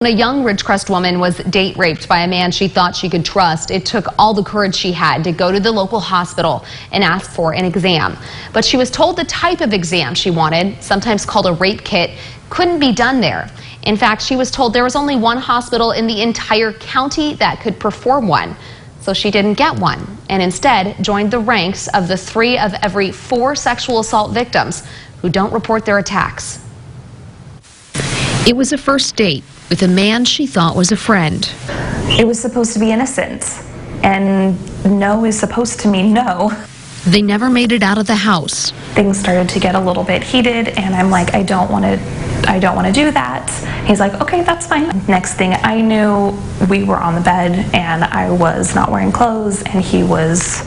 When a young Ridgecrest woman was date raped by a man she thought she could trust, it took all the courage she had to go to the local hospital and ask for an exam. But she was told the type of exam she wanted, sometimes called a rape kit, couldn't be done there. In fact, she was told there was only one hospital in the entire county that could perform one. So she didn't get one and instead joined the ranks of the 3 of every 4 sexual assault victims who don't report their attacks. It was a first date with a man she thought was a friend. It was supposed to be innocent, and no is supposed to mean no. They never made it out of the house. Things started to get a little bit heated, and I'm like, I don't want to do that. He's like, okay, that's fine. Next thing I knew, we were on the bed, and I was not wearing clothes, and he was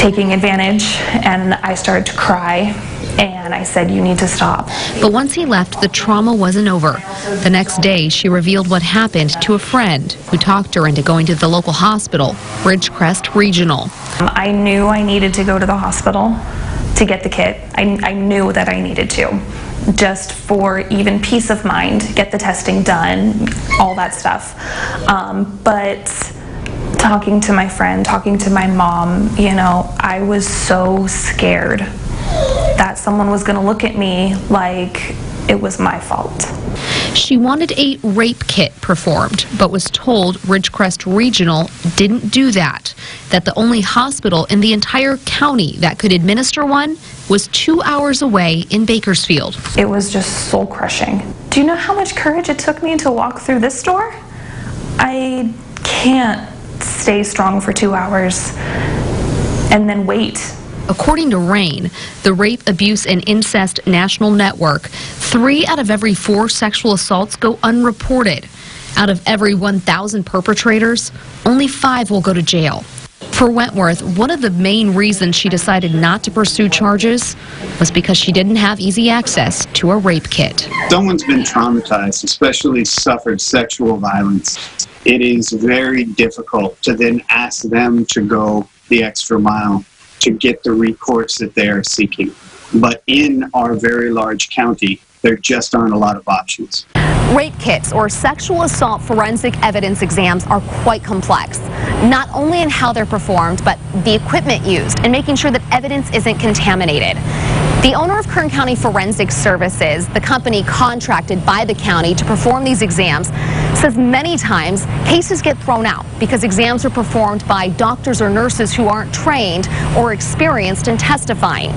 taking advantage, and I started to cry, and I said, you need to stop. But once he left, the trauma wasn't over. The next day, she revealed what happened to a friend who talked her into going to the local hospital, Ridgecrest Regional. I knew I needed to go to the hospital to get the kit. I knew that I needed to, just for even peace of mind, get the testing done, all that stuff. But talking to my friend, talking to my mom, I was so scared that someone was going to look at me like it was my fault. She wanted a rape kit performed, but was told Ridgecrest Regional didn't do that, that the only hospital in the entire county that could administer one was 2 hours away in Bakersfield. It was just soul-crushing. Do you know how much courage it took me to walk through this door? I can't stay strong for 2 hours and then wait. According to RAINN, the Rape, Abuse, and Incest National Network, 3 out of every 4 sexual assaults go unreported. Out of every 1,000 perpetrators, only 5 will go to jail. For Wentworth, one of the main reasons she decided not to pursue charges was because she didn't have easy access to a rape kit. Someone's been traumatized, especially suffered sexual violence. It is very difficult to then ask them to go the extra mile to get the recourse that they are seeking. But in our very large county, there just aren't a lot of options. Rape kits, or sexual assault forensic evidence exams, are quite complex, not only in how they're performed, but the equipment used and making sure that evidence isn't contaminated. The owner of Kern County Forensic Services, the company contracted by the county to perform these exams, says many times cases get thrown out because exams are performed by doctors or nurses who aren't trained or experienced in testifying.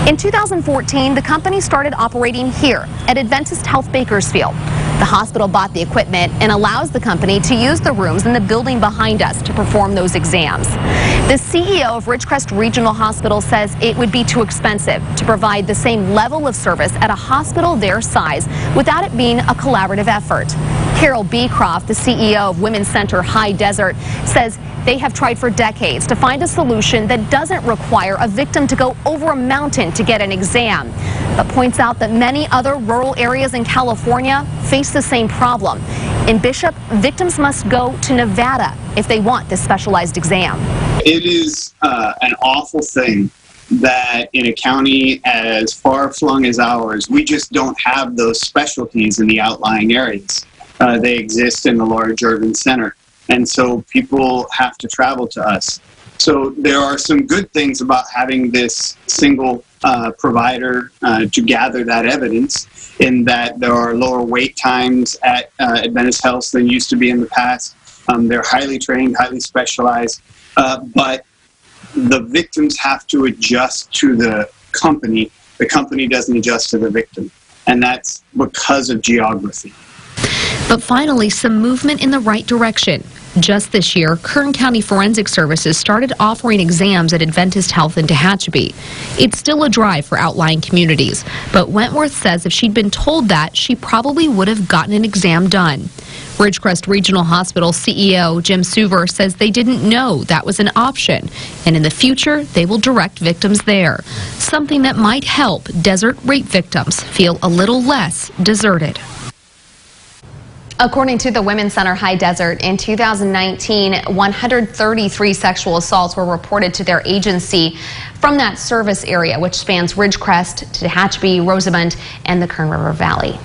In 2014, the company started operating here at Adventist Health Bakersfield. The hospital bought the equipment and allows the company to use the rooms in the building behind us to perform those exams. The CEO of Ridgecrest Regional Hospital says it would be too expensive to provide the same level of service at a hospital their size without it being a collaborative effort. Carol Beecroft, the CEO of Women's Center High Desert, says they have tried for decades to find a solution that doesn't require a victim to go over a mountain to get an exam, but points out that many other rural areas in California face the same problem. In Bishop, victims must go to Nevada if they want this specialized exam. It is an awful thing that in a county as far-flung as ours, we just don't have those specialties in the outlying areas. They exist in the large urban center, and so people have to travel to us. So there are some good things about having this single provider to gather that evidence, in that there are lower wait times at Adventist Health than used to be in the past. They're highly trained, highly specialized, but the victims have to adjust to the company. The company doesn't adjust to the victim, and that's because of geography. But finally, some movement in the right direction. Just this year, Kern County Forensic Services started offering exams at Adventist Health in Tehachapi. It's still a drive for outlying communities, but Wentworth says if she'd been told that, she probably would have gotten an exam done. Ridgecrest Regional Hospital CEO Jim Suver says they didn't know that was an option, and in the future, they will direct victims there, something that might help desert rape victims feel a little less deserted. According to the Women's Center High Desert, in 2019, 133 sexual assaults were reported to their agency from that service area, which spans Ridgecrest, Tehachapi, Rosamond, and the Kern River Valley.